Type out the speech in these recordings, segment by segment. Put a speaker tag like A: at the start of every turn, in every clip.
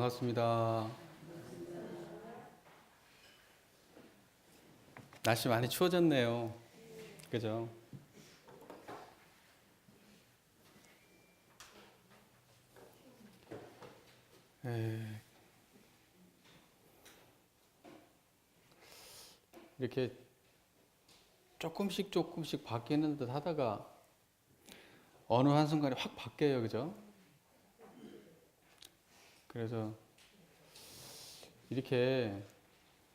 A: 반갑습니다. 날씨 많이 추워졌네요. 그죠? 이렇게 조금씩 바뀌는 듯 하다가 어느 한순간에 확 바뀌어요. 그죠? 그래서 이렇게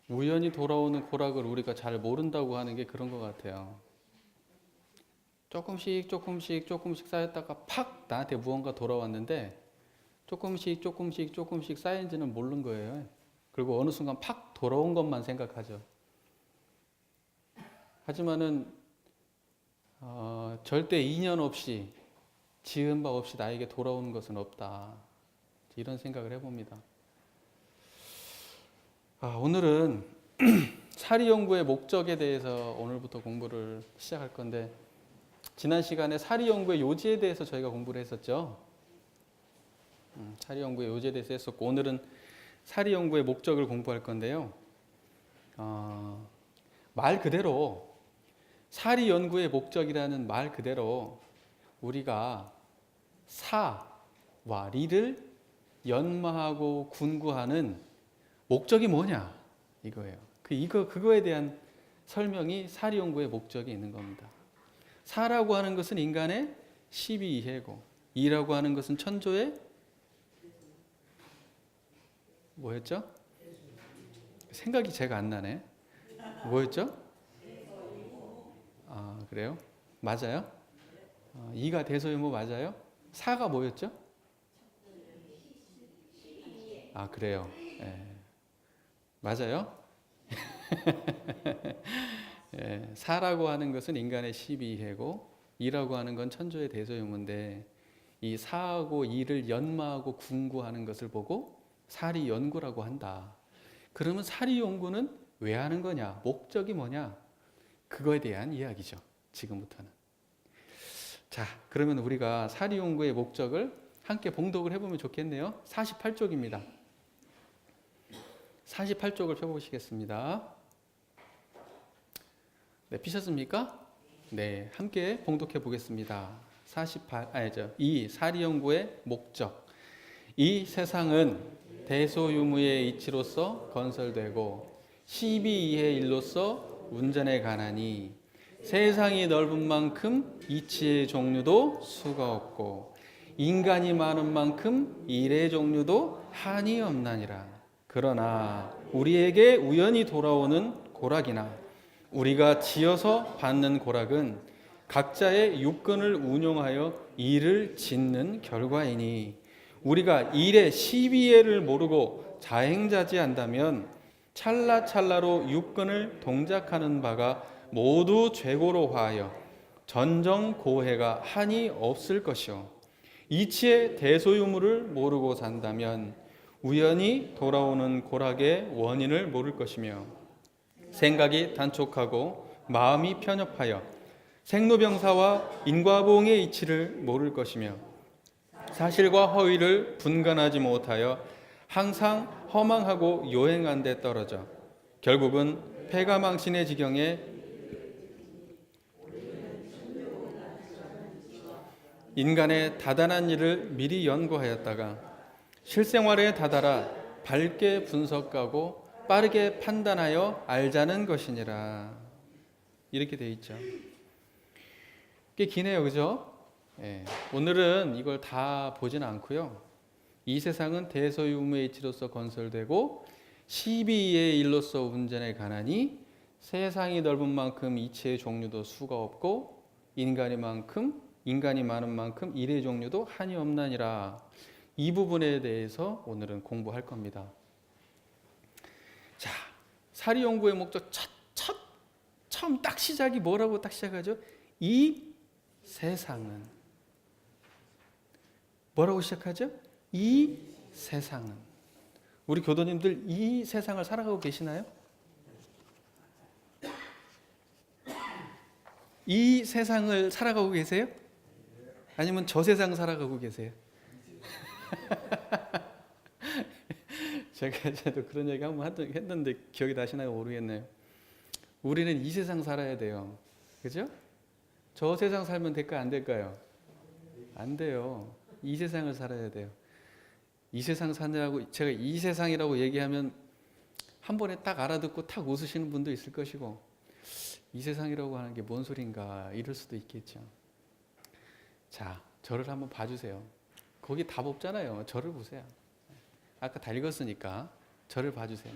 A: 우연히 돌아오는 고락을 우리가 잘 모른다고 하는 게 그런 것 같아요. 조금씩 쌓였다가 팍 나한테 무언가 돌아왔는데 조금씩 쌓인지는 모르는 거예요. 그리고 어느 순간 팍 돌아온 것만 생각하죠. 하지만은 절대 인연 없이 지은 바 없이 나에게 돌아오는 것은 없다. 이런 생각을 해봅니다. 오늘은 사리 연구의 목적에 대해서 오늘부터 공부를 시작할 건데, 지난 시간에 사리 연구의 요지에 대해서 저희가 공부를 했었죠. 사리 연구의 요지에 대해서 했었고, 오늘은 사리 연구의 목적을 공부할 건데요. 말 그대로 사리 연구의 목적이라는 말 그대로 우리가 사와 리를 연마하고 군구하는 목적이 뭐냐 이거예요. 그거에 대한 설명이 사리 연구의 목적이 있는 겁니다. 사라고 하는 것은 인간의 12이해고, 이라고 하는 것은 천조의 뭐였죠? 생각이 제가 안 나네. 뭐였죠? 그래요? 맞아요? 2가 대소유무 맞아요? 4가 뭐였죠? 그래요. 맞아요? 4라고 하는 것은 인간의 12해고 2라고 하는 건 천조의 대소유무인데, 이 4하고 2를 연마하고 군구하는 것을 보고 사리 연구라고 한다. 그러면 사리 연구는 왜 하는 거냐? 목적이 뭐냐? 그거에 대한 이야기죠. 지금부터는. 자, 그러면 우리가 사리 연구의 목적을 함께 봉독을 해보면 좋겠네요. 48쪽입니다. 48쪽을 펴보시겠습니다. 네, 피셨습니까? 네, 함께 봉독해 보겠습니다. 이 사리 연구의 목적. 이 세상은 대소유무의 이치로서 건설되고 12이의 일로서 운전에 관하니, 세상이 넓은 만큼 이치의 종류도 수가 없고 인간이 많은 만큼 일의 종류도 한이 없나니라. 그러나 우리에게 우연히 돌아오는 고락이나 우리가 지어서 받는 고락은 각자의 육근을 운용하여 일을 짓는 결과이니, 우리가 일의 12예를 모르고 자행자지한다면 찰나찰나로 육근을 동작하는 바가 모두 죄고로 화하여 전정고해가 한이 없을 것이요, 이치의 대소유무를 모르고 산다면 우연히 돌아오는 고락의 원인을 모를 것이며, 생각이 단촉하고 마음이 편협하여 생로병사와 인과보응의 이치를 모를 것이며, 사실과 허위를 분간하지 못하여 항상 허망하고 요행한 데 떨어져 결국은 패가망신의 지경에 인간의 다단한 일을 미리 연구하였다가 실생활에 다다라 밝게 분석하고 빠르게 판단하여 알자는 것이니라. 이렇게 돼 있죠. 꽤 기네요, 그죠? 오늘은 이걸 다 보지는 않고요. 이 세상은 대소유무의 이치로서 건설되고 12의 일로서 운전에 관하니, 세상이 넓은 만큼 이치의 종류도 수가 없고 인간이 많은 만큼 일의 종류도 한이 없나니라. 이 부분에 대해서 오늘은 공부할 겁니다. 자, 사리 연구의 목적 처음 딱 시작이 뭐라고 딱 시작하죠? 이 세상은 뭐라고 시작하죠? 이 세상은. 우리 교도님들 이 세상을 살아가고 계시나요? 이 세상을 살아가고 계세요? 아니면 저 세상 살아가고 계세요? 제가 저도 그런 얘기 한번 했는데 기억이 나시나요? 모르겠네요. 우리는 이 세상 살아야 돼요. 그죠? 저 세상 살면 될까요? 안 될까요? 안 돼요. 이 세상을 살아야 돼요. 이 세상 사느라고 제가 이 세상이라고 얘기하면 한 번에 딱 알아듣고 탁 웃으시는 분도 있을 것이고, 이 세상이라고 하는 게 뭔 소린가 이럴 수도 있겠죠. 자, 저를 한번 봐주세요. 거기 답 없잖아요. 저를 보세요. 아까 다 읽었으니까 저를 봐주세요.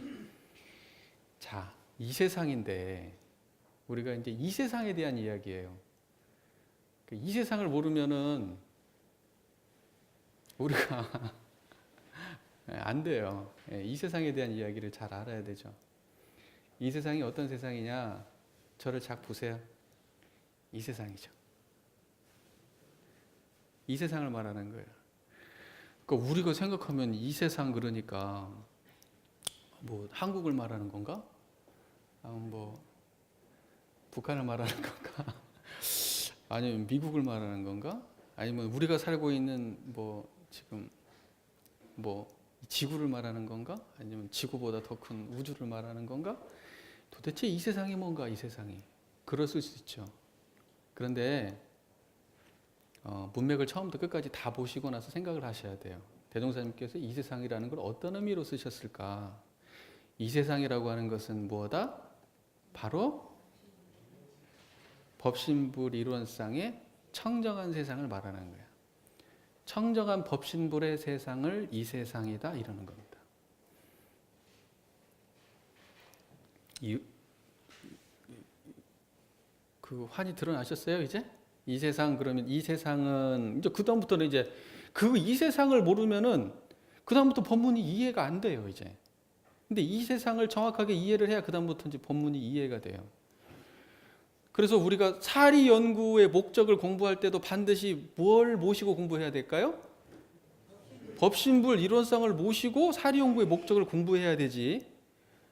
A: 자, 이 세상인데 우리가 이제 이 세상에 대한 이야기예요. 이 세상을 모르면은 우리가 안 돼요. 이 세상에 대한 이야기를 잘 알아야 되죠. 이 세상이 어떤 세상이냐? 저를 잘 보세요. 이 세상이죠. 이 세상을 말하는 거예요. 그러니까 우리가 생각하면 이 세상 그러니까 뭐 한국을 말하는 건가? 뭐 북한을 말하는 건가? 아니면 미국을 말하는 건가? 아니면 우리가 살고 있는 뭐 지금 뭐 지구를 말하는 건가? 아니면 지구보다 더 큰 우주를 말하는 건가? 도대체 이 세상이 뭔가, 이 세상이. 그랬을 수 있죠. 그런데 문맥을 처음부터 끝까지 다 보시고 나서 생각을 하셔야 돼요. 대종사님께서 이 세상이라는 걸 어떤 의미로 쓰셨을까? 이 세상이라고 하는 것은 뭐다? 바로 법신불 이론상의 청정한 세상을 말하는 거예요. 청정한 법신불의 세상을 이 세상이다 이러는 겁니다. 그 환이 드러나셨어요 이제? 이 세상 그러면 이 세상은 이제 그 다음부터는 이제 그 이 세상을 모르면은 그 다음부터 법문이 이해가 안 돼요 이제. 근데 이 세상을 정확하게 이해를 해야 그 다음부터 이제 법문이 이해가 돼요. 그래서 우리가 사리 연구의 목적을 공부할 때도 반드시 뭘 모시고 공부해야 될까요? 법신불 이론상을 모시고 사리 연구의 목적을 공부해야 되지.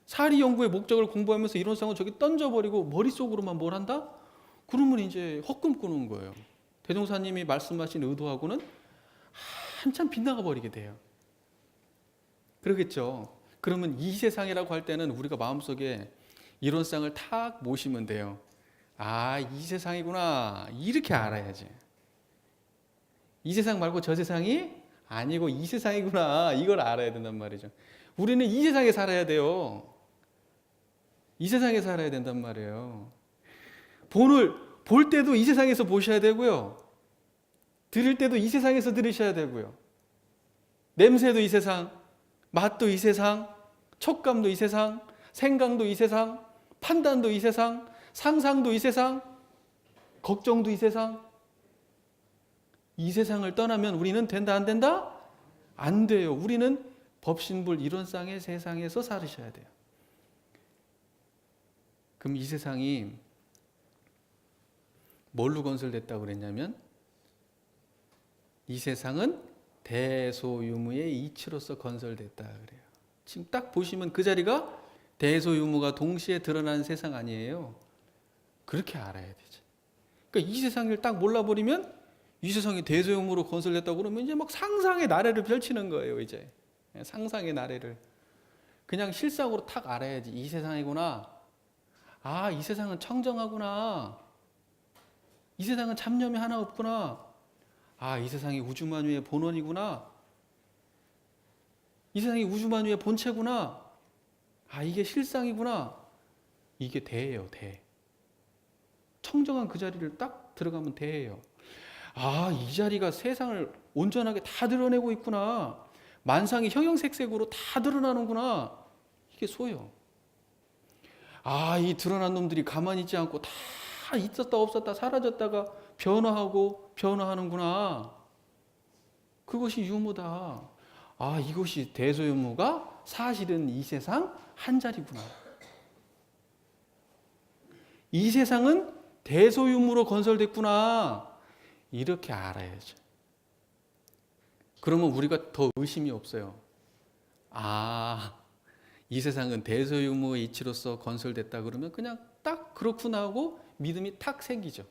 A: 사리 연구의 목적을 공부하면서 이론상을 저기 던져버리고 머릿속으로만 뭘 한다? 그러면 이제 헛꿈 꾸는 거예요. 대종사님이 말씀하신 의도하고는 한참 빗나가 버리게 돼요. 그러겠죠. 그러면 이 세상이라고 할 때는 우리가 마음속에 이론상을 탁 모시면 돼요. 아, 이 세상이구나. 이렇게 알아야지. 이 세상 말고 저 세상이 아니고 이 세상이구나. 이걸 알아야 된단 말이죠. 우리는 이 세상에 살아야 돼요. 이 세상에 살아야 된단 말이에요. 본을 볼 때도 이 세상에서 보셔야 되고요. 들을 때도 이 세상에서 들으셔야 되고요. 냄새도 이 세상, 맛도 이 세상, 촉감도 이 세상, 생각도 이 세상, 판단도 이 세상, 상상도 이 세상, 걱정도 이 세상. 이 세상을 떠나면 우리는 된다 안 된다? 안 돼요. 우리는 법신불 이론상의 세상에서 살으셔야 돼요. 그럼 이 세상이 뭘로 건설됐다고 그랬냐면 이 세상은 대소유무의 이치로서 건설됐다 그래요. 지금 딱 보시면 그 자리가 대소유무가 동시에 드러나는 세상 아니에요. 그렇게 알아야 되죠. 그러니까 이 세상을 딱 몰라버리면 이 세상이 대소유무로 건설됐다고 그러면 이제 막 상상의 나래를 펼치는 거예요. 이제 상상의 나래를 그냥 실상으로 탁 알아야지. 이 세상이구나. 아, 이 세상은 청정하구나. 이 세상은 잡념이 하나 없구나. 아, 이 세상이 우주만유의 본원이구나. 이 세상이 우주만유의 본체구나. 아, 이게 실상이구나. 이게 대예요, 대. 청정한 그 자리를 딱 들어가면 대예요. 아, 이 자리가 세상을 온전하게 다 드러내고 있구나. 만상이 형형색색으로 다 드러나는구나. 이게 소요. 아, 이 드러난 놈들이 가만히 있지 않고 다 있었다 없었다 사라졌다가 변화하고 변화하는구나. 그것이 유무다. 아, 이것이 대소유무가 사실은 이 세상 한 자리구나. 이 세상은 대소유무로 건설됐구나. 이렇게 알아야죠. 그러면 우리가 더 의심이 없어요. 아, 이 세상은 대소유무의 이치로서 건설됐다 그러면 그냥 딱 그렇구나 하고 믿음이 탁 생기죠.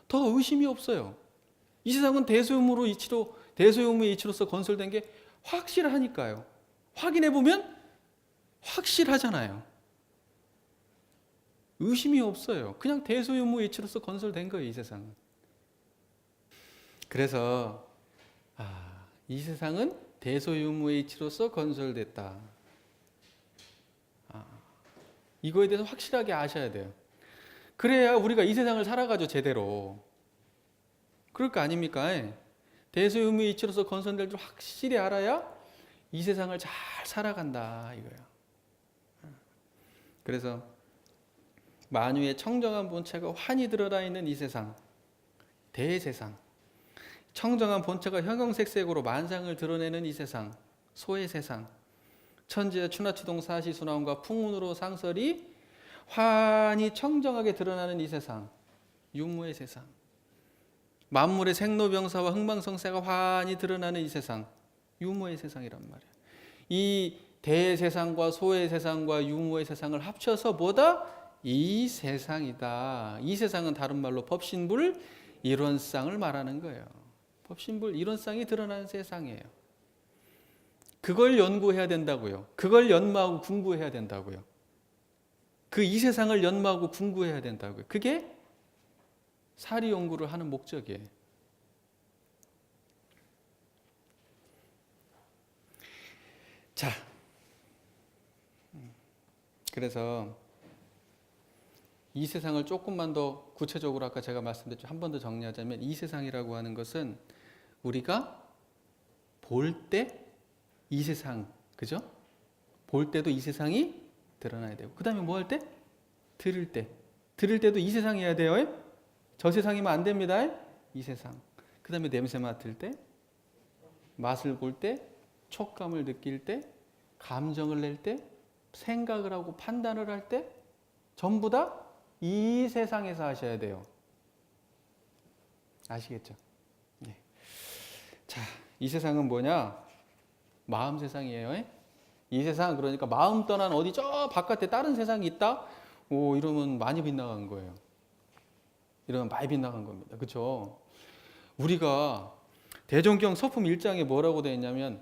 A: 더 의심이 없어요. 이 세상은 대소유무의 이치로서 건설된 게 확실하니까요. 확인해 보면 확실하잖아요. 의심이 없어요. 그냥 대소유무이치로서 건설된 거예요, 이 세상은. 그래서 이 세상은 대소유무이치로서 건설됐다. 이거에 대해서 확실하게 아셔야 돼요. 그래야 우리가 이 세상을 살아가죠, 제대로. 그럴 거 아닙니까? 대소유무이치로서 건설될 줄 확실히 알아야 이 세상을 잘 살아간다 이거예요. 그래서 만유의 청정한 본체가 환히 드러나 있는 이 세상, 대세상, 청정한 본체가 형형색색으로 만상을 드러내는 이 세상, 소의 세상, 천지의 추나추동 사시순환과 풍운으로 상설이 환히 청정하게 드러나는 이 세상, 유무의 세상, 만물의 생로병사와 흥망성쇠가 환히 드러나는 이 세상, 유무의 세상이란 말이에요. 이 대세상과 소의 세상과 유무의 세상을 합쳐서 뭐다? 이 세상이다. 이 세상은 다른 말로 법신불 일원상을 말하는 거예요. 법신불 일원상이 드러나는 세상이에요. 그걸 연구해야 된다고요. 그걸 연마하고 궁구해야 된다고요. 그 이 세상을 연마하고 궁구해야 된다고요. 그게 사리 연구를 하는 목적이에요. 자, 그래서 이 세상을 조금만 더 구체적으로 아까 제가 말씀드렸죠. 한 번 더 정리하자면 이 세상이라고 하는 것은 우리가 볼 때 이 세상, 그죠? 볼 때도 이 세상이 드러나야 되고, 그 다음에 뭐 할 때? 들을 때. 들을 때도 이 세상이어야 돼요. 저 세상이면 안 됩니다. 이 세상. 그 다음에 냄새 맡을 때, 맛을 볼 때, 촉감을 느낄 때, 감정을 낼 때, 생각을 하고 판단을 할 때, 전부 다 이 세상에서 하셔야 돼요. 아시겠죠? 네. 자, 이 세상은 뭐냐? 마음 세상이에요. 이 세상, 그러니까 마음 떠난 어디 저 바깥에 다른 세상이 있다? 오, 이러면 많이 빗나간 거예요. 이러면 많이 빗나간 겁니다. 그렇죠? 우리가 대종경 서품 1장에 뭐라고 되어 있냐면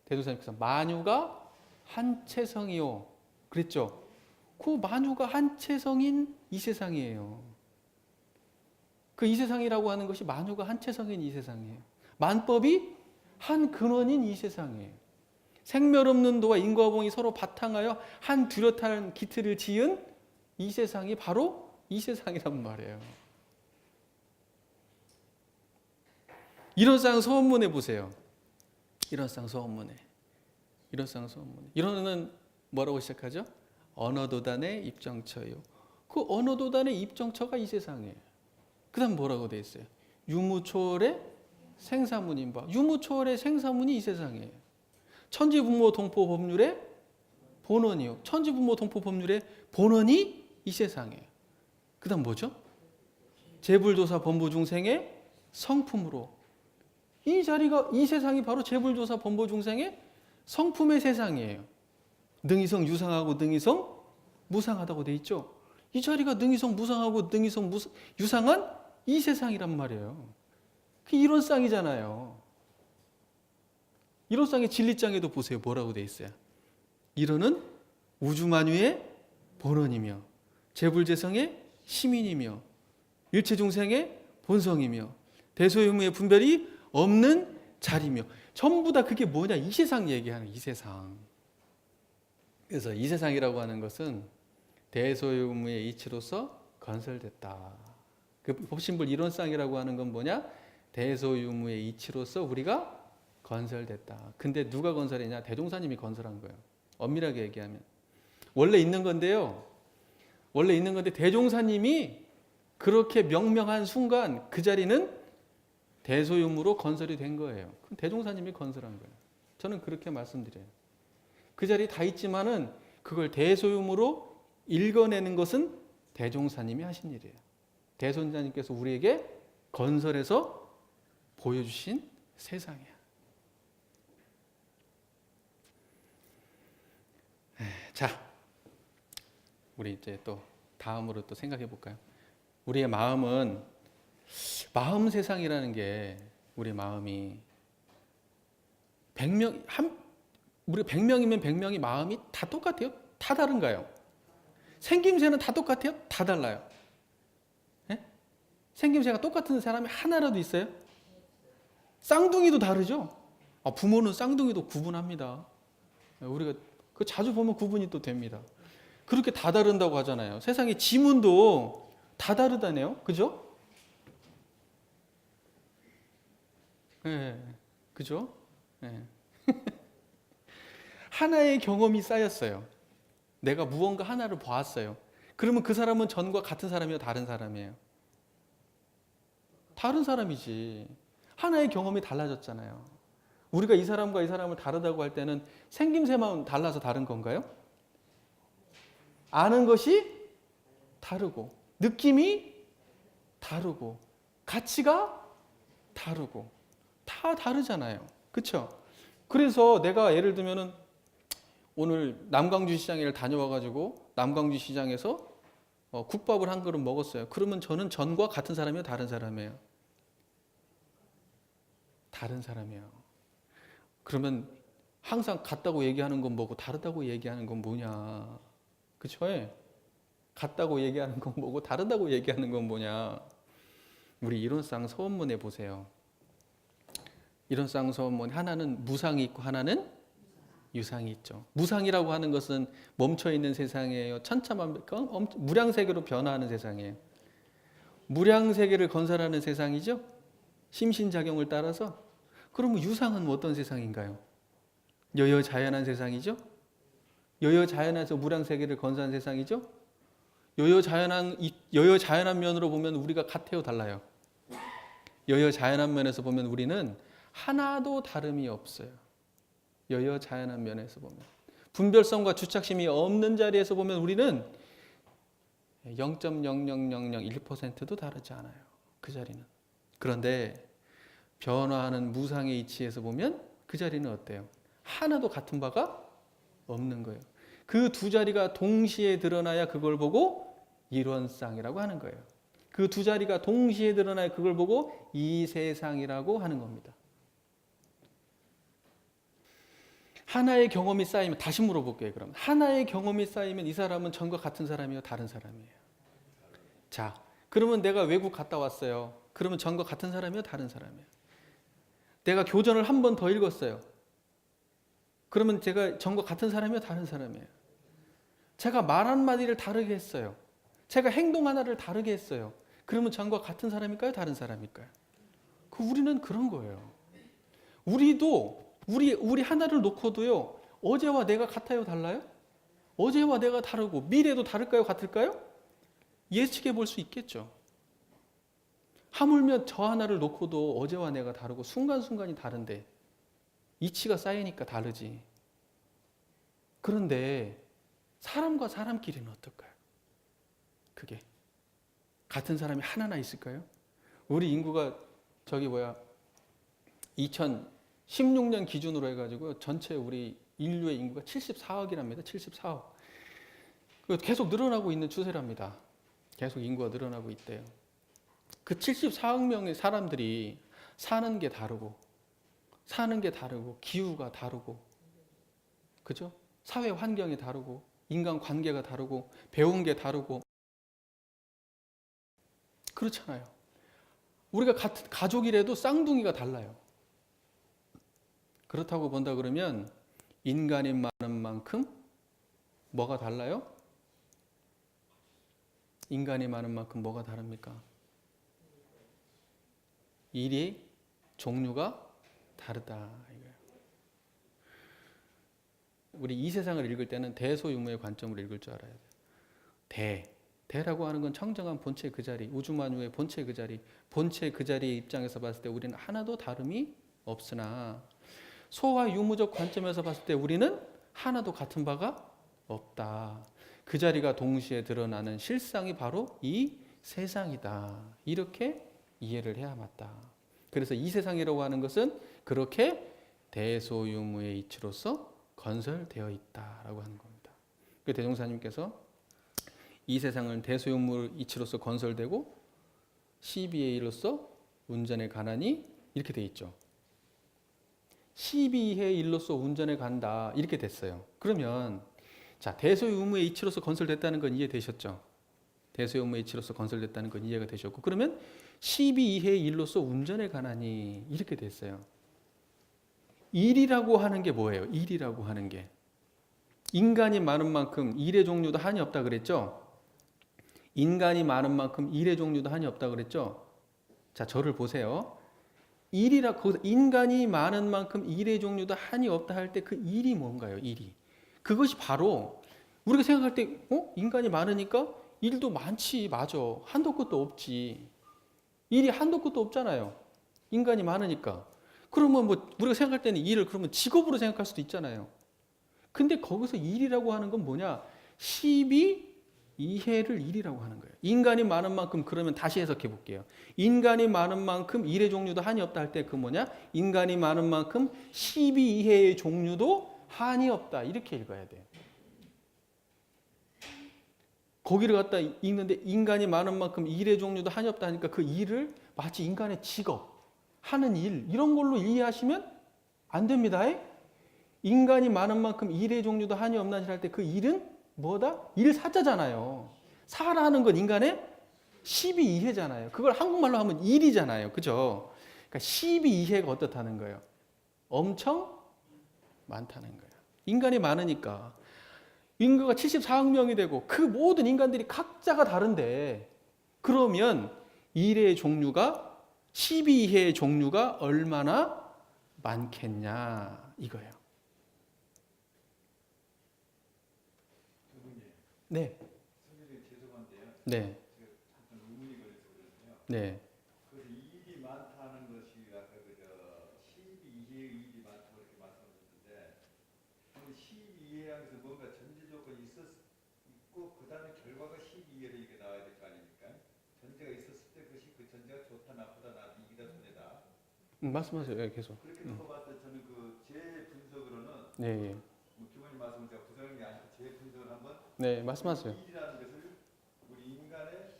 A: 대도사님께서 만유가 한체성이요 그랬죠? 그 만유가 한체성인 이 세상이에요. 그 이 세상이라고 하는 것이 만유가 한체성인 이 세상이에요. 만법이 한 근원인 이 세상이에요. 생멸 없는 도와 인과봉이 서로 바탕하여 한 뚜렷한 기틀을 지은 이 세상이 바로 이 세상이란 말이에요. 일원상 소원문에 보세요. 일원상 소원문에. 일원상 소원문에. 일원은 뭐라고 시작하죠? 언어도단의 입정처요. 그 언어도단의 입정처가 이 세상이에요. 그 다음 뭐라고 되어 있어요? 유무초월의 생사문인바. 유무초월의 생사문이 이 세상이에요. 천지분모 동포 법률의 본원이요. 천지분모 동포 법률의 본원이 이 세상이에요. 그 다음 뭐죠? 재불조사 범보중생의 성품으로. 이 자리가, 이 세상이 바로 재불조사 범보중생의 성품의 세상이에요. 능이성 유상하고 능이성 무상하다고 돼 있죠. 이 자리가 능이성 무상하고 능이성 유상한 이 세상이란 말이에요. 그 일원상이잖아요. 일원상의 진리장에도 보세요. 뭐라고 돼 있어요? 일원은 우주만유의 본원이며 재불재성의 시민이며 일체중생의 본성이며 대소유무의 분별이 없는 자리며 전부 다 그게 뭐냐? 이 세상 얘기하는 이 세상. 그래서 이 세상이라고 하는 것은 대소유무의 이치로서 건설됐다. 그 법신불 일원상이라고 하는 건 뭐냐? 대소유무의 이치로서 우리가 건설됐다. 근데 누가 건설했냐? 대종사님이 건설한 거예요. 엄밀하게 얘기하면. 원래 있는 건데요. 원래 있는 건데 대종사님이 그렇게 명명한 순간 그 자리는 대소유무로 건설이 된 거예요. 그럼 대종사님이 건설한 거예요. 저는 그렇게 말씀드려요. 그 자리 다 있지만은 그걸 대소유무로 읽어내는 것은 대종사님이 하신 일이에요. 대손자님께서 우리에게 건설해서 보여주신 세상이야. 자, 우리 이제 또 다음으로 또 생각해 볼까요? 우리의 마음은 마음 세상이라는 게 우리 마음이 100명 우리가 100명이면 100명이 마음이 다 똑같아요? 다 다른가요? 생김새는 다 똑같아요? 다 달라요? 예? 생김새가 똑같은 사람이 하나라도 있어요? 쌍둥이도 다르죠? 부모는 쌍둥이도 구분합니다. 우리가 그 자주 보면 구분이 또 됩니다. 그렇게 다 다른다고 하잖아요. 세상의 지문도 다 다르다네요. 그죠? 예, 그죠? 예. 하나의 경험이 쌓였어요. 내가 무언가 하나를 보았어요. 그러면 그 사람은 전과 같은 사람이에요? 다른 사람이에요? 다른 사람이지. 하나의 경험이 달라졌잖아요. 우리가 이 사람과 이 사람을 다르다고 할 때는 생김새만 달라서 다른 건가요? 아는 것이 다르고, 느낌이 다르고, 가치가 다르고, 다 다르잖아요. 그렇죠? 그래서 내가 예를 들면은 오늘 남광주 시장에 다녀와가지고 남광주 시장에서 국밥을 한 그릇 먹었어요. 그러면 저는 전과 같은 사람이에요? 다른 사람이에요? 다른 사람이에요. 그러면 항상 같다고 얘기하는 건 뭐고 다르다고 얘기하는 건 뭐냐? 그쵸? 같다고 얘기하는 건 뭐고 다르다고 얘기하는 건 뭐냐? 우리 이론상 서원문에 보세요. 이론상 서원문 하나는 무상이 있고 하나는 유상이 있죠. 무상이라고 하는 것은 멈춰있는 세상이에요. 천차만별, 무량세계로 변화하는 세상이에요. 무량세계를 건설하는 세상이죠. 심신작용을 따라서. 그러면 유상은 어떤 세상인가요? 여여자연한 세상이죠. 여여자연해서 무량세계를 건설한 세상이죠. 여여자연한 면으로 보면 우리가 같아요, 달라요? 여여자연한 면에서 보면 우리는 하나도 다름이 없어요. 여여자연한 면에서 보면 분별성과 주착심이 없는 자리에서 보면 우리는 0.00001%도 다르지 않아요. 그 자리는. 그런데 변화하는 무상의 이치에서 보면 그 자리는 어때요? 하나도 같은 바가 없는 거예요. 그 두 자리가 동시에 드러나야 그걸 보고 일원상이라고 하는 거예요. 그 두 자리가 동시에 드러나야 그걸 보고 이 세상이라고 하는 겁니다. 하나의 경험이 쌓이면, 다시 물어볼게요. 그럼 하나의 경험이 쌓이면 이 사람은 전과 같은 사람이에요? 다른 사람이에요? 자, 그러면 내가 외국 갔다 왔어요. 그러면 전과 같은 사람이에요? 다른 사람이에요? 내가 교전을 한 번 더 읽었어요. 그러면 제가 전과 같은 사람이에요? 다른 사람이에요? 제가 말 한마디를 다르게 했어요. 제가 행동 하나를 다르게 했어요. 그러면 전과 같은 사람일까요? 다른 사람일까요? 우리는 그런 거예요. 우리 하나를 놓고도요, 어제와 내가 같아요? 달라요? 어제와 내가 다르고 미래도 다를까요? 같을까요? 예측해 볼 수 있겠죠. 하물며 저 하나를 놓고도 어제와 내가 다르고 순간순간이 다른데 이치가 쌓이니까 다르지. 그런데 사람과 사람끼리는 어떨까요? 그게 같은 사람이 하나나 있을까요? 우리 인구가 2016년 기준으로 해가지고 전체 우리 인류의 인구가 74억이랍니다. 74억. 계속 늘어나고 있는 추세랍니다. 계속 인구가 늘어나고 있대요. 그 74억 명의 사람들이 사는 게 다르고 기후가 다르고, 그죠? 사회 환경이 다르고 인간 관계가 다르고 배운 게 다르고 그렇잖아요. 우리가 같은 가족이라도 쌍둥이가 달라요. 그렇다고 본다 그러면 인간이 많은 만큼 뭐가 달라요? 인간이 많은 만큼 뭐가 다릅니까? 일이 종류가 다르다 이거예요. 우리 이 세상을 읽을 때는 대소유무의 관점으로 읽을 줄 알아야 돼요. 대라고 하는 건 청정한 본체 그 자리, 우주만유의 본체 그 자리, 본체 그 자리의 입장에서 봤을 때 우리는 하나도 다름이 없으나 소와 유무적 관점에서 봤을 때 우리는 하나도 같은 바가 없다. 그 자리가 동시에 드러나는 실상이 바로 이 세상이다. 이렇게 이해를 해야 맞다. 그래서 이 세상이라고 하는 것은 그렇게 대소유무의 이치로서 건설되어 있다라고 하는 겁니다. 그 대종사님께서 이 세상은 대소유무 이치로서 건설되고 12의 1로서 운전에 관하니 이렇게 돼 있죠. 12의 1로서 운전해 간다. 이렇게 됐어요. 그러면 자, 대소유무의 이치로서 건설됐다는 건 이해되셨죠? 대소유무의 이치로서 건설됐다는 건 이해가 되셨고, 그러면 12의 1로서 운전해 가나니 이렇게 됐어요. 1이라고 하는 게 뭐예요? 1이라고 하는 게 인간이 많은 만큼 일의 종류도 한이 없다 그랬죠? 인간이 많은 만큼 일의 종류도 한이 없다 그랬죠? 자, 저를 보세요. 인간이 많은 만큼 일의 종류도 한이 없다 할 때 그 일이 뭔가요? 일이. 그것이 바로 우리가 생각할 때 인간이 많으니까 일도 많지. 맞아. 한도 끝도 없지. 일이 한도 끝도 없잖아요. 인간이 많으니까. 그러면 뭐 우리가 생각할 때는 일을 그러면 직업으로 생각할 수도 있잖아요. 근데 거기서 일이라고 하는 건 뭐냐? 12이해를 일이라고 하는 거예요. 인간이 많은 만큼, 그러면 다시 해석해 볼게요. 인간이 많은 만큼 일의 종류도 한이 없다 할 때 그 뭐냐? 인간이 많은 만큼 12이해의 종류도 한이 없다. 이렇게 읽어야 돼요. 거기를 갖다 읽는데 인간이 많은 만큼 일의 종류도 한이 없다 하니까 그 일을 마치 인간의 직업, 하는 일, 이런 걸로 이해하시면 안 됩니다. 인간이 많은 만큼 일의 종류도 한이 없나 할 때 그 일은 뭐다? 일 사자잖아요. 사라는 건 인간의 12이해잖아요. 그걸 한국말로 하면 일이잖아요. 그죠? 그러니까 12이해가 어떻다는 거예요? 엄청 많다는 거예요. 인간이 많으니까. 인구가 74억 명이 되고 그 모든 인간들이 각자가 다른데, 그러면 일의 종류가 12회의 종류가 얼마나 많겠냐 이거예요. 네.
B: 선생님 죄송한데요.
A: 네.
B: 제가 잠깐 의문이 걸려서 그러는데요.
A: 네.
B: 그래서 일이 많다는 것이 아까 그저 12회의 일이 많다고 이렇게 말씀하셨는데, 12회에서 뭔가 전제 조건이 있고 그 다음에 결과가 12회로 이렇게 나와야 될 거 아닙니까? 전제가 있었을 때 그것이 그 전제가 좋다 나쁘다 나 이기다 손해다.
A: 말씀하세요. 네, 계속.
B: 그렇게 놓고 봤을 때 저는 그 제 분석으로는
A: 네.
B: 뭐 기본님 말씀을 제가 부정한 게 아니고 제 분석을 한번
A: 네, 말씀하세요.
B: 일이라는 것을 우리 인간의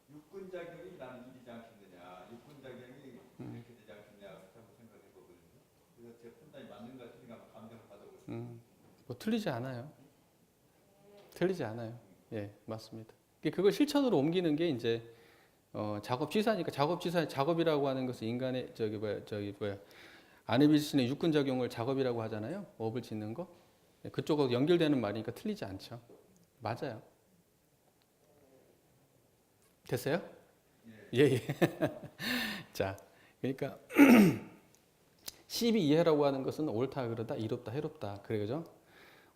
B: 육군 작용이 나는 일이지 않겠느냐, 육군 작용이 이렇게 되지 않겠냐 그렇게 한번 생각해 보거든요. 그래서 제 판단이 맞는 것 같으니까 한번 감정을 받아보겠습니다.
A: 뭐 틀리지 않아요. 틀리지 않아요. 예, 맞습니다. 그걸 실천으로 옮기는 게 이제 작업지사니까, 작업이라고 하는 것은 인간의 아내비스의 육군 작용을 작업이라고 하잖아요. 업을 짓는 거. 그쪽하고 연결되는 말이니까 틀리지 않죠. 맞아요. 됐어요? 예, 예. 자, 그러니까 12이해라고 하는 것은 옳다, 그러다, 이롭다, 해롭다. 그러죠?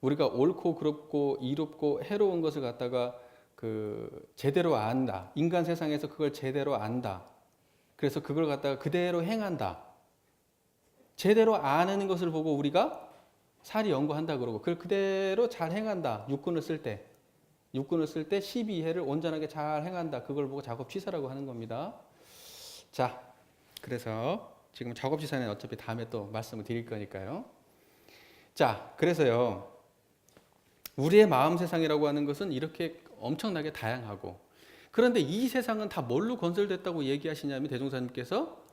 A: 우리가 옳고 그롭고 이롭고 해로운 것을 갖다가 제대로 안다. 인간 세상에서 그걸 제대로 안다. 그래서 그걸 갖다가 그대로 행한다. 제대로 아는 것을 보고 우리가 사리 연구한다 그러고, 그걸 그대로 잘 행한다. 육군을 쓸 때 12회를 온전하게 잘 행한다. 그걸 보고 작업치사라고 하는 겁니다. 자, 그래서 지금 작업치사는 어차피 다음에 또 말씀을 드릴 거니까요. 자, 그래서요, 우리의 마음 세상이라고 하는 것은 이렇게 엄청나게 다양하고, 그런데 이 세상은 다 뭘로 건설됐다고 얘기하시냐면 대종사님께서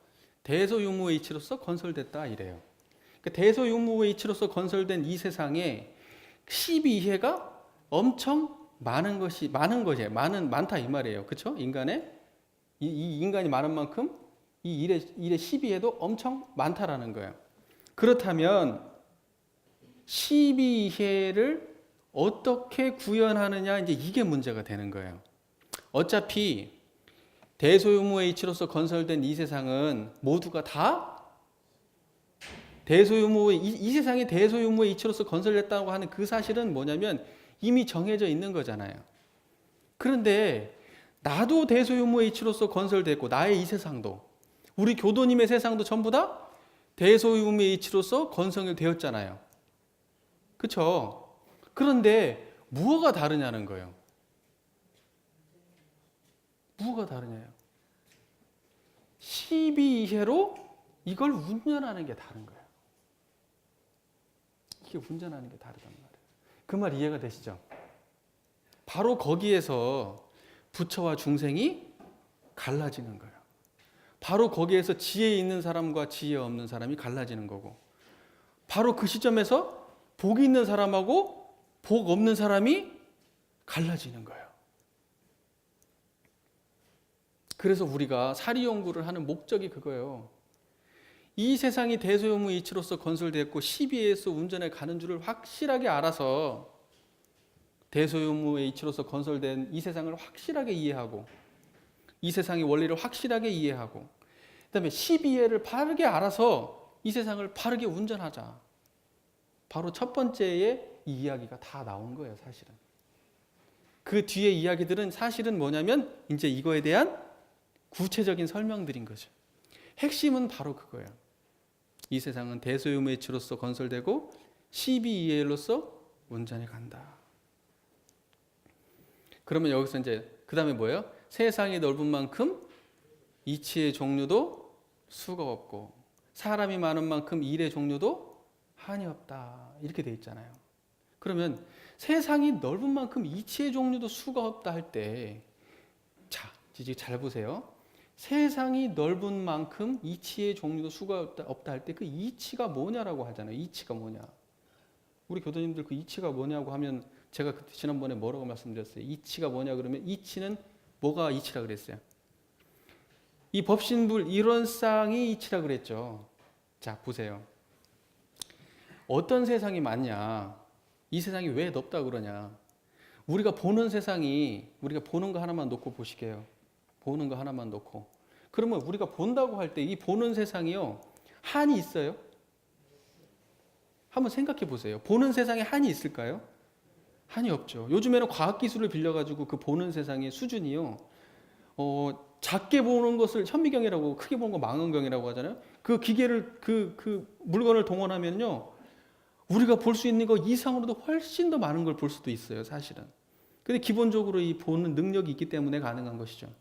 A: 대소유무의 이치로서 건설됐다 이래요. 그러니까 대소유무의 이치로서 건설된 이 세상에 12회가 엄청 많은 것이 많다 이 말이에요. 그렇죠? 인간의 이 인간이 많은 만큼 이 일의 12회도 엄청 많다라는 거예요. 그렇다면 12회를 어떻게 구현하느냐, 이제 이게 문제가 되는 거예요. 어차피 대소유무의 이치로서 건설된 이 세상은 모두가 다 이 세상이 대소유무의 이치로서 건설됐다고 하는 그 사실은 뭐냐면 이미 정해져 있는 거잖아요. 그런데 나도 대소유무의 이치로서 건설됐고, 나의 이 세상도, 우리 교도님의 세상도 전부 다 대소유무의 이치로서 건설되었잖아요. 그렇죠? 그런데 무엇가 다르냐는 거예요. 뭐가 다르냐요? 12회로 이걸 운전하는 게 다른 거예요. 이게 운전하는 게 다르단 말이에요. 그 말 이해가 되시죠? 바로 거기에서 부처와 중생이 갈라지는 거예요. 바로 거기에서 지혜 있는 사람과 지혜 없는 사람이 갈라지는 거고, 바로 그 시점에서 복이 있는 사람하고 복 없는 사람이 갈라지는 거예요. 그래서 우리가 사리 연구를 하는 목적이 그거예요. 이 세상이 대소요무 이치로서 건설됐고 12에서 운전해 가는 줄을 확실하게 알아서 대소요무의 이치로서 건설된 이 세상을 확실하게 이해하고 이 세상의 원리를 확실하게 이해하고 그다음에 12회를 바르게 알아서 이 세상을 바르게 운전하자. 바로 첫 번째의 이 이야기가 다 나온 거예요, 사실은. 그 뒤에 이야기들은 사실은 뭐냐면 이제 이거에 대한 구체적인 설명들인 거죠. 핵심은 바로 그거예요. 이 세상은 대소요무의 이치로서 건설되고 12이해로서 운전해 간다. 그러면 여기서 이제 그 다음에 뭐예요? 세상이 넓은 만큼 이치의 종류도 수가 없고 사람이 많은 만큼 일의 종류도 한이 없다. 이렇게 돼 있잖아요. 그러면 세상이 넓은 만큼 이치의 종류도 수가 없다 할 때, 자, 이제 잘 보세요. 세상이 넓은 만큼 이치의 종류도 수가 없다 할 때 그 이치가 뭐냐라고 하잖아요. 이치가 뭐냐. 우리 교도님들 그 이치가 뭐냐고 하면 제가 그때 지난번에 뭐라고 말씀드렸어요. 이치가 뭐냐 그러면 이치는 뭐가 이치라 그랬어요? 이 법신불 이론상이 이치라 그랬죠. 자, 보세요. 어떤 세상이 맞냐? 이 세상이 왜 넓다 그러냐? 우리가 보는 세상이 우리가 보는 거 하나만 놓고 보시게요. 보는 거 하나만 놓고. 그러면 우리가 본다고 할 때 이 보는 세상이요. 한이 있어요? 한번 생각해 보세요. 보는 세상에 한이 있을까요? 한이 없죠. 요즘에는 과학기술을 빌려가지고 그 보는 세상의 수준이요. 작게 보는 것을 현미경이라고 크게 보는 거 망원경이라고 하잖아요. 그 기계를 그 물건을 동원하면요. 우리가 볼 수 있는 거 이상으로도 훨씬 더 많은 걸 볼 수도 있어요, 사실은. 근데 기본적으로 이 보는 능력이 있기 때문에 가능한 것이죠.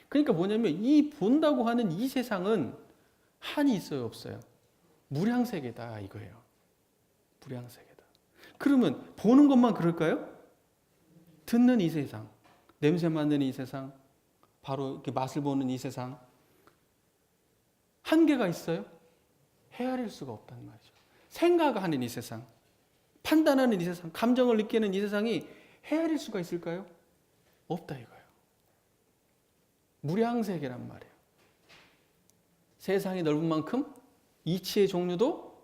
A: 그러니까 뭐냐면 이 본다고 하는 이 세상은 한이 있어요, 없어요? 무량세계다 이거예요. 무량세계다. 그러면 보는 것만 그럴까요? 듣는 이 세상, 냄새 맡는 이 세상, 바로 이렇게 맛을 보는 이 세상 한계가 있어요? 헤아릴 수가 없다는 말이죠. 생각하는 이 세상, 판단하는 이 세상, 감정을 느끼는 이 세상이 헤아릴 수가 있을까요? 없다 이거예요. 무량세계란 말이에요. 세상이 넓은 만큼 이치의 종류도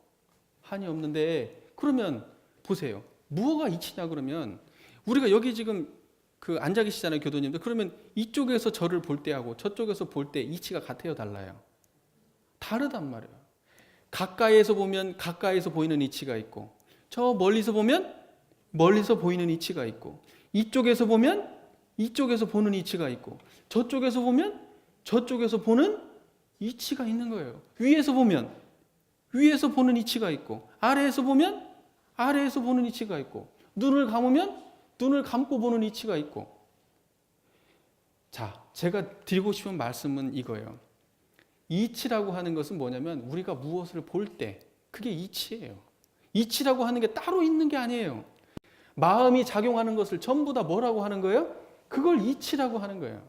A: 한이 없는데 그러면 보세요. 무엇가 이치냐 그러면 우리가 여기 지금 그 앉아 계시잖아요, 교도님들. 그러면 이쪽에서 저를 볼 때하고 저쪽에서 볼 때 이치가 같아요, 달라요? 다르단 말이에요. 가까이에서 보면 가까이에서 보이는 이치가 있고 저 멀리서 보면 멀리서 보이는 이치가 있고 이쪽에서 보면 이쪽에서 보는 이치가 있고 저쪽에서 보면 저쪽에서 보는 이치가 있는 거예요. 위에서 보면 위에서 보는 이치가 있고 아래에서 보면 아래에서 보는 이치가 있고 눈을 감으면 눈을 감고 보는 이치가 있고. 자, 제가 드리고 싶은 말씀은 이거예요. 이치라고 하는 것은 뭐냐면 우리가 무엇을 볼 때 그게 이치예요. 이치라고 하는 게 따로 있는 게 아니에요. 마음이 작용하는 것을 전부 다 뭐라고 하는 거예요? 그걸 이치라고 하는 거예요.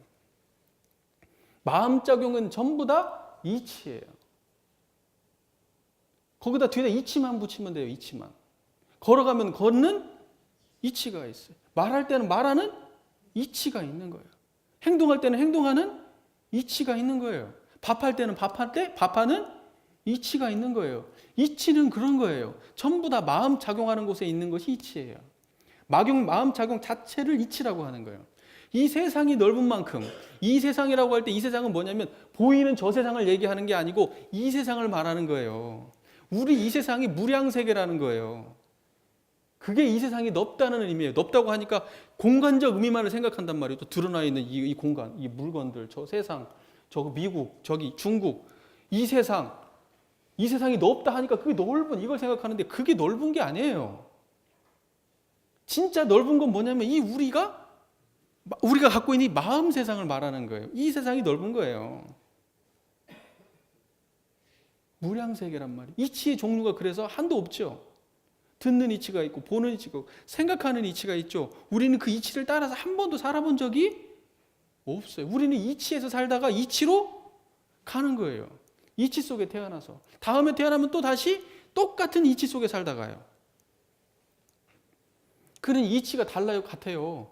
A: 마음 작용은 전부 다 이치예요. 거기다 뒤에다 이치만 붙이면 돼요. 이치만. 걸어가면 걷는 이치가 있어요. 말할 때는 말하는 이치가 있는 거예요. 행동할 때는 행동하는 이치가 있는 거예요. 밥할 때는 밥할 때 밥하는 이치가 있는 거예요. 이치는 그런 거예요. 전부 다 마음 작용하는 곳에 있는 것이 이치예요. 마음 작용 자체를 이치라고 하는 거예요. 이 세상이 넓은 만큼 이 세상이라고 할 때 이 세상은 뭐냐면 보이는 저 세상을 얘기하는 게 아니고 이 세상을 말하는 거예요. 우리 이 세상이 무량세계라는 거예요. 그게 이 세상이 넓다는 의미예요. 넓다고 하니까 공간적 의미만을 생각한단 말이에요. 또 드러나 있는 이 공간, 이 물건들, 저 세상, 저 미국, 저기 중국, 이 세상이 넓다 하니까 그게 넓은 이걸 생각하는데 그게 넓은 게 아니에요. 진짜 넓은 건 뭐냐면 이 우리가 갖고 있는 이 마음 세상을 말하는 거예요. 이 세상이 넓은 거예요. 무량세계란 말이에요. 이치의 종류가 그래서 한도 없죠. 듣는 이치가 있고 보는 이치가 있고 생각하는 이치가 있죠. 우리는 그 이치를 따라서 한 번도 살아본 적이 없어요. 우리는 이치에서 살다가 이치로 가는 거예요. 이치 속에 태어나서 다음에 태어나면 또 다시 똑같은 이치 속에 살다가요. 그런 이치가 달라요, 같아요.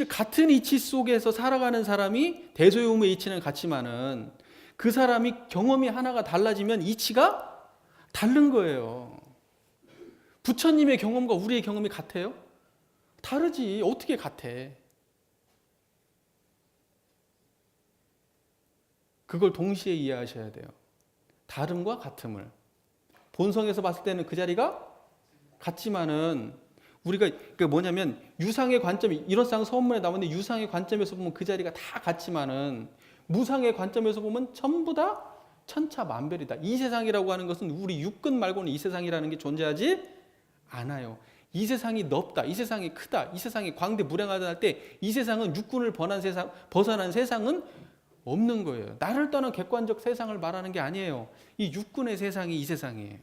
A: 같은 이치 속에서 살아가는 사람이 대소유무의 이치는 같지만은 그 사람이 경험이 하나가 달라지면 이치가 다른 거예요. 부처님의 경험과 우리의 경험이 같아요? 다르지. 어떻게 같아? 그걸 동시에 이해하셔야 돼요. 다름과 같음을. 본성에서 봤을 때는 그 자리가 같지만은 우리가 그러니까 뭐냐면 유상의 관점이 이런상 서문에 나오는데 유상의 관점에서 보면 그 자리가 다 같지만은 무상의 관점에서 보면 전부 다 천차만별이다. 이 세상이라고 하는 것은 우리 육근 말고는 이 세상이라는 게 존재하지 않아요. 이 세상이 넓다, 이 세상이 크다, 이 세상이 광대무량하다 할 때 이 세상은 육군을 벗어난 세상은 없는 거예요. 나를 떠난 객관적 세상을 말하는 게 아니에요. 이 육군의 세상이 이 세상이에요.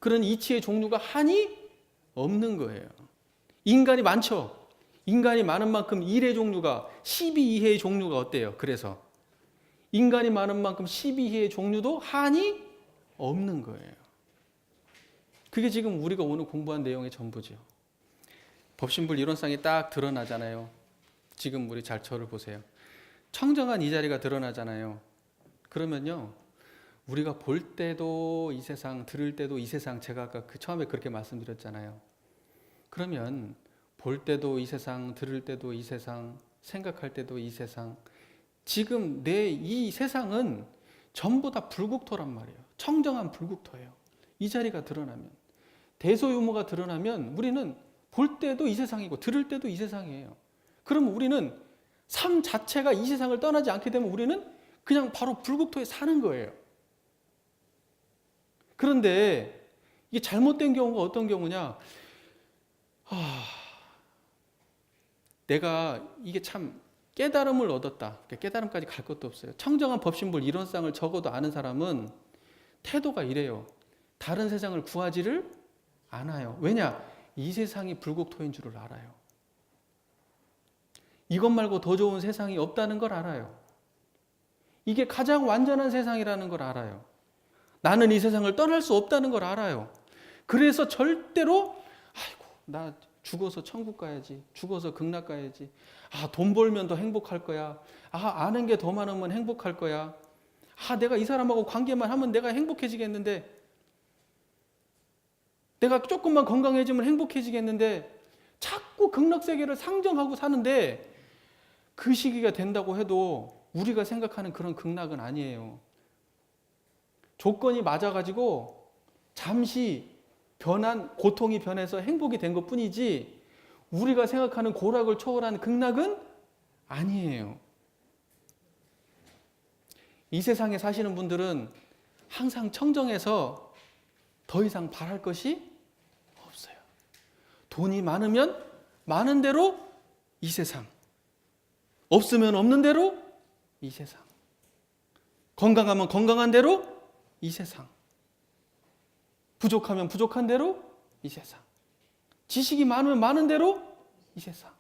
A: 그런 이치의 종류가 한이 없는 거예요. 인간이 많죠. 인간이 많은 만큼 일의 종류가 12이해의 종류가 어때요? 그래서 인간이 많은 만큼 12이해의 종류도 한이 없는 거예요. 그게 지금 우리가 오늘 공부한 내용의 전부죠. 법신불 이론상이 딱 드러나잖아요. 지금 우리 잘 저를 보세요. 청정한 이 자리가 드러나잖아요. 그러면요, 우리가 볼 때도 이 세상, 들을 때도 이 세상, 제가 아까 처음에 그렇게 말씀드렸잖아요. 그러면 볼 때도 이 세상, 들을 때도 이 세상, 생각할 때도 이 세상, 지금 내 이 세상은 전부 다 불국토란 말이에요. 청정한 불국토예요. 이 자리가 드러나면, 대소유무가 드러나면 우리는 볼 때도 이 세상이고 들을 때도 이 세상이에요. 그럼 우리는 삶 자체가 이 세상을 떠나지 않게 되면 우리는 그냥 바로 불국토에 사는 거예요. 그런데 이게 잘못된 경우가 어떤 경우냐? 내가 이게 참 깨달음을 얻었다. 깨달음까지 갈 것도 없어요. 청정한 법신불 이론상을 적어도 아는 사람은 태도가 이래요. 다른 세상을 구하지를 않아요. 왜냐? 이 세상이 불국토인 줄을 알아요. 이것 말고 더 좋은 세상이 없다는 걸 알아요. 이게 가장 완전한 세상이라는 걸 알아요. 나는 이 세상을 떠날 수 없다는 걸 알아요. 그래서 절대로 나 죽어서 천국 가야지. 죽어서 극락 가야지. 돈 벌면 더 행복할 거야. 아는 게 더 많으면 행복할 거야. 내가 이 사람하고 관계만 하면 내가 행복해지겠는데, 내가 조금만 건강해지면 행복해지겠는데, 자꾸 극락 세계를 상정하고 사는데 그 시기가 된다고 해도 우리가 생각하는 그런 극락은 아니에요. 조건이 맞아가지고 잠시 고통이 변해서 행복이 된 것 뿐이지 우리가 생각하는 고락을 초월한 극락은 아니에요. 이 세상에 사시는 분들은 항상 청정해서 더 이상 바랄 것이 없어요. 돈이 많으면 많은 대로 이 세상, 없으면 없는 대로 이 세상, 건강하면 건강한 대로 이 세상, 부족하면 부족한 대로 이 세상, 지식이 많으면 많은 대로 이 세상,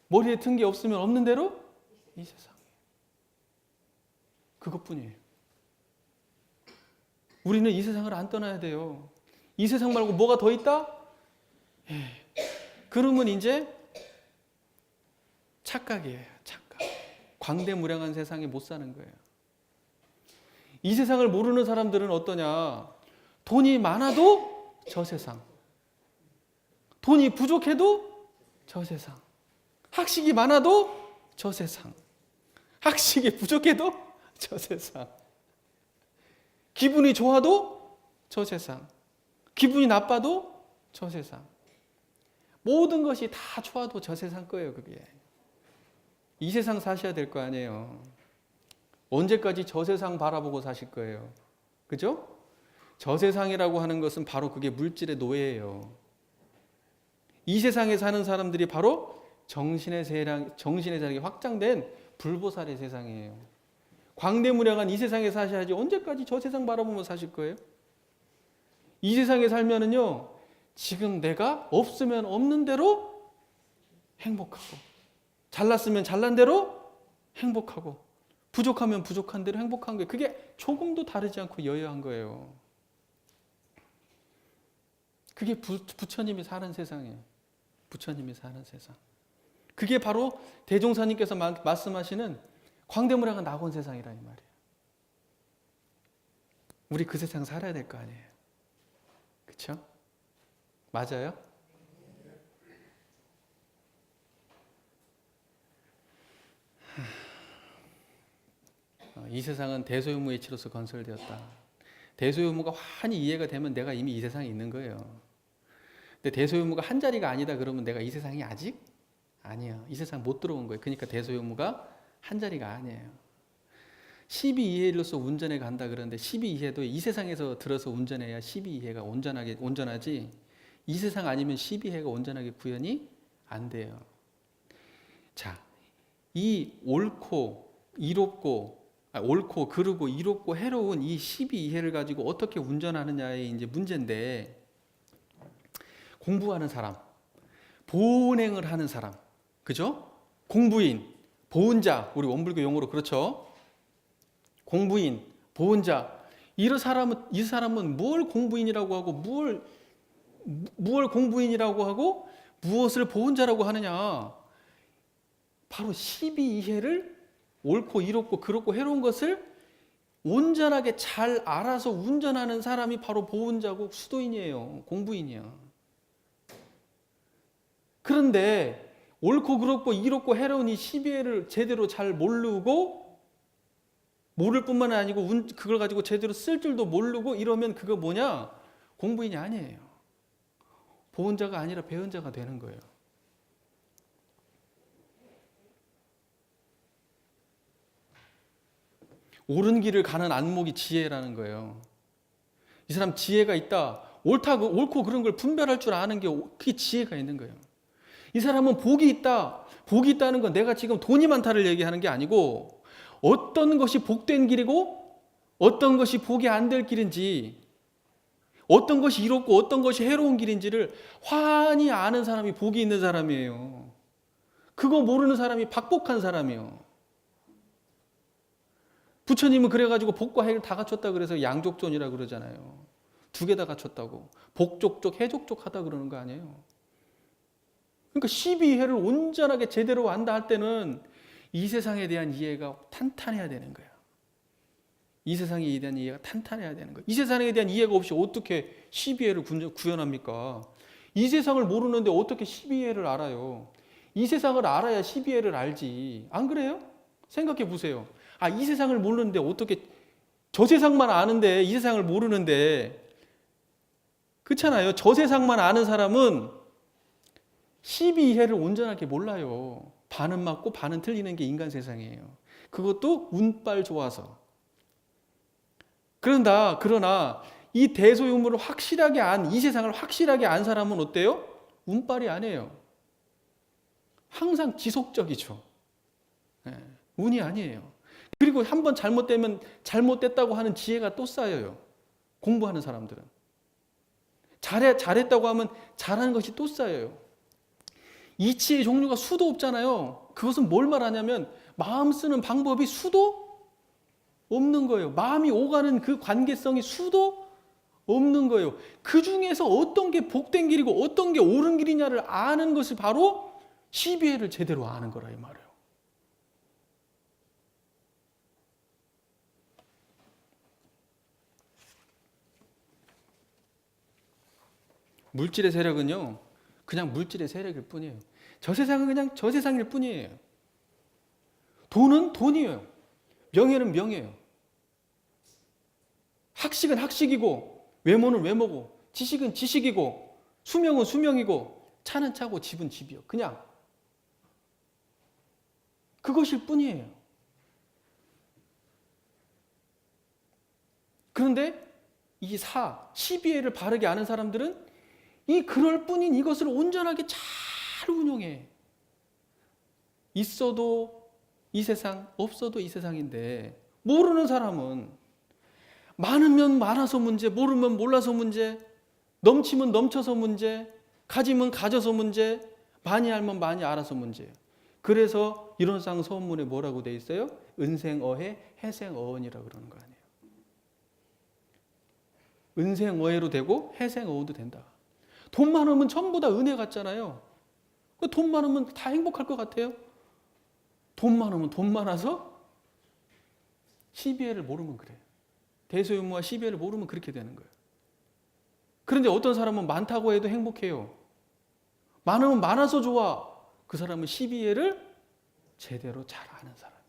A: 머리에 든 게 없으면 없는 대로 이 세상. 그것뿐이에요. 우리는 이 세상을 안 떠나야 돼요. 이 세상 말고 뭐가 더 있다? 그러면 이제 착각이에요. 착각. 광대무량한 세상에 못 사는 거예요. 이 세상을 모르는 사람들은 어떠냐? 돈이 많아도 저 세상, 돈이 부족해도 저 세상, 학식이 많아도 저 세상, 학식이 부족해도 저 세상, 기분이 좋아도 저 세상, 기분이 나빠도 저 세상, 모든 것이 다 좋아도 저 세상 거예요. 그게 이 세상 사셔야 될 거 아니에요. 언제까지 저 세상 바라보고 사실 거예요? 그죠? 저 세상이라고 하는 것은 바로 그게 물질의 노예예요. 이 세상에 사는 사람들이 바로 정신의 세상이 확장된 불보살의 세상이에요. 광대무량한 이 세상에 사셔야지 언제까지 저 세상 바라보며 사실 거예요? 이 세상에 살면은요, 지금 내가 없으면 없는 대로 행복하고, 잘났으면 잘난 대로 행복하고, 부족하면 부족한 대로 행복한 거예요. 그게 조금도 다르지 않고 여여한 거예요. 그게 부처님이 사는 세상이에요. 부처님이 사는 세상. 그게 바로 대종사님께서 말씀하시는 광대무량한 낙원 세상이라 이 말이에요. 우리 그 세상 살아야 될 거 아니에요. 그렇죠? 맞아요? 이 세상은 대소유무의 이치로서 건설되었다. 대소유무가 환히 이해가 되면 내가 이미 이 세상에 있는 거예요. 근데 대소유무가 한 자리가 아니다 그러면 내가 이 세상이 아직 아니야. 이 세상 못 들어온 거예요. 그러니까 대소유무가 한 자리가 아니에요. 12이해로서 운전해 간다 그러는데 12이해도 이 세상에서 들어서 운전해야 12이해가 온전하지 이 세상 아니면 12이해가 온전하게 구현이 안 돼요. 자, 이 옳고 그르고 이롭고 해로운 이 12이해를 가지고 어떻게 운전하느냐의 이제 문제인데 공부하는 사람, 보은행을 하는 사람, 그죠? 공부인, 보은자, 우리 원불교 용어로 그렇죠? 공부인, 보은자, 이 사람은 뭘 공부인이라고 하고 무엇을 공부인이라고 하고 무엇을 보은자라고 하느냐? 바로 12이해를 옳고 이롭고 그렇고 해로운 것을 온전하게 잘 알아서 운전하는 사람이 바로 보은자고 수도인이에요. 공부인이야. 그런데 옳고 그렇고 이롭고 해로운 이 12해를 제대로 잘 모르고 모를 뿐만 아니고 그걸 가지고 제대로 쓸 줄도 모르고 이러면 그거 뭐냐? 공부인이 아니에요. 보은자가 아니라 배은자가 되는 거예요. 옳은 길을 가는 안목이 지혜라는 거예요. 이 사람 지혜가 있다. 옳고 그런 걸 분별할 줄 아는 게 그게 지혜가 있는 거예요. 이 사람은 복이 있다. 복이 있다는 건 내가 지금 돈이 많다를 얘기하는 게 아니고 어떤 것이 복된 길이고 어떤 것이 복이 안 될 길인지 어떤 것이 이롭고 어떤 것이 해로운 길인지를 환히 아는 사람이 복이 있는 사람이에요. 그거 모르는 사람이 박복한 사람이에요. 부처님은 그래가지고 복과 해를 다 갖췄다 그래서 양족존이라고 그러잖아요. 두 개 다 갖췄다고. 복족족, 해족족 하다 그러는 거 아니에요. 그러니까 12해를 온전하게 제대로 안다 할 때는 이 세상에 대한 이해가 탄탄해야 되는 거예요. 이 세상에 대한 이해가 탄탄해야 되는 거예요. 이 세상에 대한 이해가 없이 어떻게 12해를 구현합니까? 이 세상을 모르는데 어떻게 12해를 알아요? 이 세상을 알아야 12해를 알지. 안 그래요? 생각해 보세요. 이 세상을 모르는데 어떻게 저 세상만 아는데 이 세상을 모르는데 그렇잖아요. 저 세상만 아는 사람은 12해를 온전하게 몰라요. 반은 맞고 반은 틀리는 게 인간 세상이에요. 그것도 운빨 좋아서. 그러나 이 대소유무를 확실하게 이 세상을 확실하게 안 사람은 어때요? 운빨이 아니에요. 항상 지속적이죠. 운이 아니에요. 그리고 한번 잘못되면 잘못됐다고 하는 지혜가 또 쌓여요. 공부하는 사람들은. 잘했다고 하면 잘하는 것이 또 쌓여요. 이치의 종류가 수도 없잖아요. 그것은 뭘 말하냐면 마음 쓰는 방법이 수도 없는 거예요. 마음이 오가는 그 관계성이 수도 없는 거예요. 그 중에서 어떤 게 복된 길이고 어떤 게 옳은 길이냐를 아는 것이 바로 12해를 제대로 아는 거라 이 말이에요. 물질의 세력은요, 그냥 물질의 세력일 뿐이에요. 저 세상은 그냥 저 세상일 뿐이에요. 돈은 돈이에요. 명예는 명예예요. 학식은 학식이고, 외모는 외모고, 지식은 지식이고, 수명은 수명이고, 차는 차고, 집은 집이요. 그냥 그것일 뿐이에요. 그런데 이 12해를 바르게 아는 사람들은 이 그럴 뿐인 이것을 온전하게 잘 운용해. 있어도 이 세상, 없어도 이 세상인데 모르는 사람은 많으면 많아서 문제, 모르면 몰라서 문제, 넘치면 넘쳐서 문제, 가지면 가져서 문제, 많이 알면 많이 알아서 문제예요. 그래서 이론상 소원문에 뭐라고 돼 있어요? 은생어해 해생어언이라고 그러는 거 아니에요. 은생어해로 되고 해생어언도 된다. 돈 많으면 전부 다 은혜 같잖아요. 돈 많으면 다 행복할 것 같아요. 돈 많으면 돈 많아서 시비해를 모르면 그래요. 대소유무와 시비해를 모르면 그렇게 되는 거예요. 그런데 어떤 사람은 많다고 해도 행복해요. 많으면 많아서 좋아. 그 사람은 시비해를 제대로 잘 아는 사람이에요.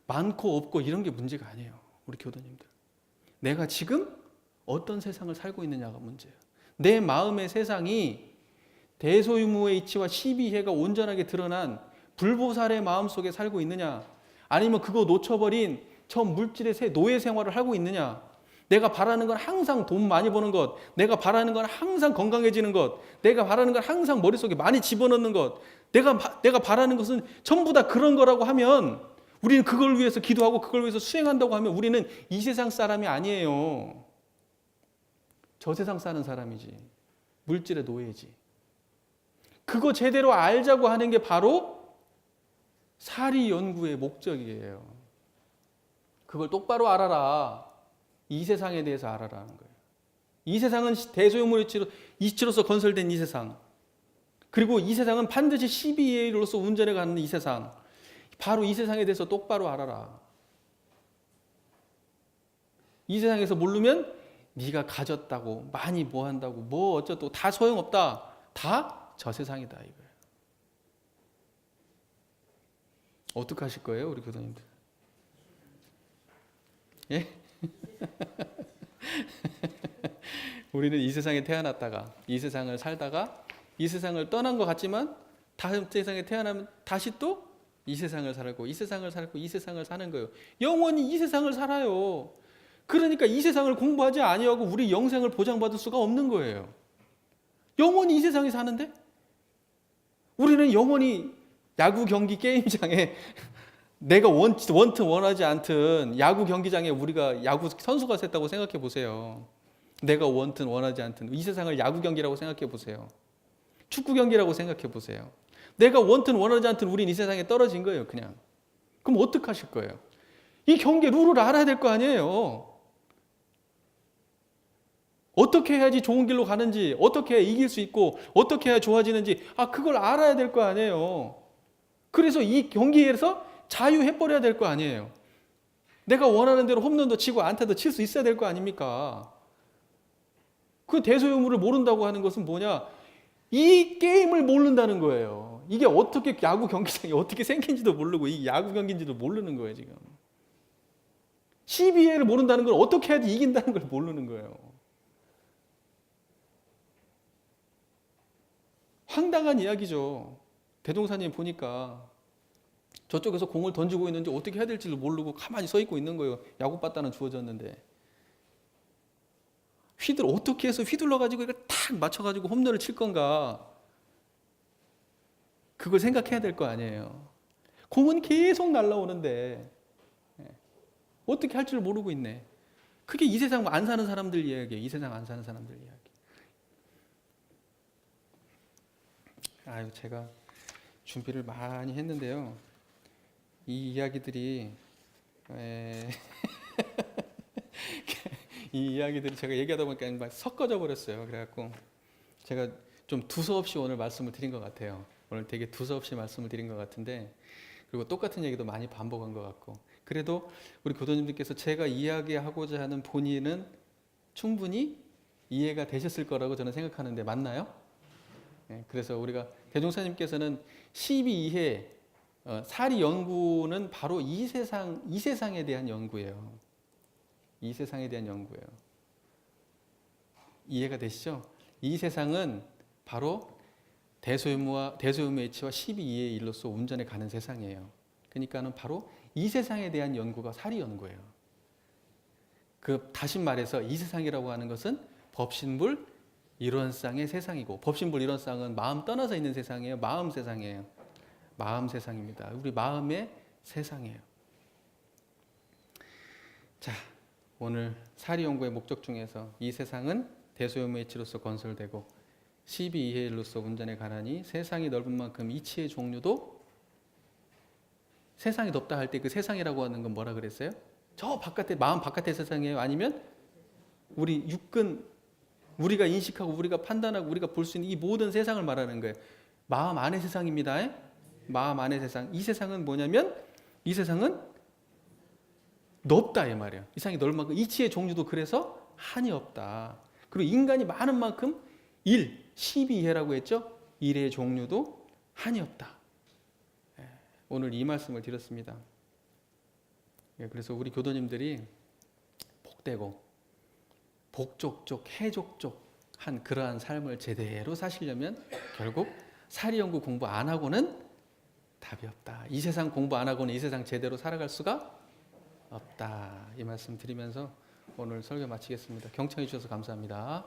A: 많고 없고 이런 게 문제가 아니에요. 우리 교도님들. 내가 지금 어떤 세상을 살고 있느냐가 문제예요. 내 마음의 세상이 대소유무의 이치와 시비해가 온전하게 드러난 불보살의 마음 속에 살고 있느냐, 아니면 그거 놓쳐버린 저 물질의 노예 생활을 하고 있느냐. 내가 바라는 건 항상 돈 많이 버는 것, 내가 바라는 건 항상 건강해지는 것, 내가 바라는 건 항상 머릿속에 많이 집어넣는 것, 내가 바라는 것은 전부 다 그런 거라고 하면, 우리는 그걸 위해서 기도하고 그걸 위해서 수행한다고 하면 우리는 이 세상 사람이 아니에요. 저 세상 사는 사람이지. 물질의 노예지. 그거 제대로 알자고 하는 게 바로 사리 연구의 목적이에요. 그걸 똑바로 알아라. 이 세상에 대해서 알아라는 거예요. 이 세상은 대소유무 이치로서 건설된 이 세상. 그리고 이 세상은 반드시 12A로서 운전해 가는 이 세상. 바로 이 세상에 대해서 똑바로 알아라. 이 세상에서 모르면 네가 가졌다고, 많이 뭐 한다고, 뭐 어쩌고 다 소용없다. 다 저 세상이다 이거예요. 어떻게 하실 거예요, 우리 교도님들? 예? 우리는 이 세상에 태어났다가 이 세상을 살다가 이 세상을 떠난 것 같지만 다음 세상에 태어나면 다시 또 이 세상을 살고 이 세상을 살고 이 세상을 사는 거예요. 영원히 이 세상을 살아요. 그러니까 이 세상을 공부하지 아니하고 우리 영생을 보장받을 수가 없는 거예요. 영원히 이 세상에 사는데 우리는 영원히 야구 경기 게임장에 내가 원튼 원하지 않든 야구 경기장에 우리가 야구 선수가 섰다고 생각해 보세요. 내가 원튼 원하지 않든 이 세상을 야구 경기라고 생각해 보세요. 축구 경기라고 생각해 보세요. 내가 원튼 원하지 않든 우린 이 세상에 떨어진 거예요, 그냥. 그럼 어떻게 하실 거예요? 이 경기 룰을 알아야 될 거 아니에요. 어떻게 해야지 좋은 길로 가는지, 어떻게 해야 이길 수 있고, 어떻게 해야 좋아지는지, 그걸 알아야 될 거 아니에요. 그래서 이 경기에서 자유해버려야 될 거 아니에요. 내가 원하는 대로 홈런도 치고 안타도 칠 수 있어야 될 거 아닙니까? 그 대소유무를 모른다고 하는 것은 뭐냐? 이 게임을 모른다는 거예요. 이게 어떻게 야구 경기장이 어떻게 생긴지도 모르고 이 야구 경기인지도 모르는 거예요, 지금. CBA를 모른다는 걸 어떻게 해야지 이긴다는 걸 모르는 거예요. 황당한 이야기죠. 대종사님 보니까 저쪽에서 공을 던지고 있는지 어떻게 해야 될지를 모르고 가만히 서 있고 있는 거예요. 야구 바다는 주어졌는데. 어떻게 해서 휘둘러가지고 이걸 탁 맞춰가지고 홈런을 칠 건가. 그걸 생각해야 될 거 아니에요. 공은 계속 날아오는데 어떻게 할 줄 모르고 있네. 그게 이 세상 안 사는 사람들 이야기예요. 이 세상 안 사는 사람들 이야기. 제가 준비를 많이 했는데요. 이 이야기들이 이 이야기들이 제가 얘기하다 보니까 막 섞어져 버렸어요. 그래갖고 제가 좀 두서없이 오늘 말씀을 드린 것 같아요. 오늘 되게 두서없이 말씀을 드린 것 같은데, 그리고 똑같은 얘기도 많이 반복한 것 같고, 그래도 우리 교도님들께서 제가 이야기하고자 하는 본의는 충분히 이해가 되셨을 거라고 저는 생각하는데 맞나요? 그래서 우리가 대종사님께서는 12회 사리 연구는 바로 이 세상에 대한 연구예요. 이 세상에 대한 연구예요. 이해가 되시죠? 이 세상은 바로 대소유무의 이치와 12의 일로서 운전해 가는 세상이에요. 그러니까는 바로 이 세상에 대한 연구가 사리 연구예요. 다시 말해서 이 세상이라고 하는 것은 법신불 일원상의 세상이고, 법신불 일원상은 마음 떠나서 있는 세상이에요. 마음 세상이에요. 마음 세상입니다. 우리 마음의 세상이에요. 자, 오늘 사리 연구의 목적 중에서 이 세상은 대소유무의 이치로서 건설되고 12이해일로서 운전에 가나니 세상이 넓은 만큼 이치의 종류도 세상이 덥다 할 때 그 세상이라고 하는 건 뭐라 그랬어요? 저 바깥에, 마음 바깥의 세상이에요? 아니면 우리 육근, 우리가 인식하고 우리가 판단하고 우리가 볼 수 있는 이 모든 세상을 말하는 거예요. 마음 안의 세상입니다. 마음 안의 세상. 이 세상은 뭐냐면 이 세상은 넓다 이 말이에요. 이 세상이 넓은 만큼 이치의 종류도 그래서 한이 없다. 그리고 인간이 많은 만큼 12해라고 했죠. 일의 종류도 한이 없다. 오늘 이 말씀을 드렸습니다. 그래서 우리 교도님들이 복되고 복족족, 해족족한 그러한 삶을 제대로 사시려면 결국 사리연구 공부 안 하고는 답이 없다. 이 세상 공부 안 하고는 이 세상 제대로 살아갈 수가 없다. 이 말씀 드리면서 오늘 설교 마치겠습니다. 경청해 주셔서 감사합니다.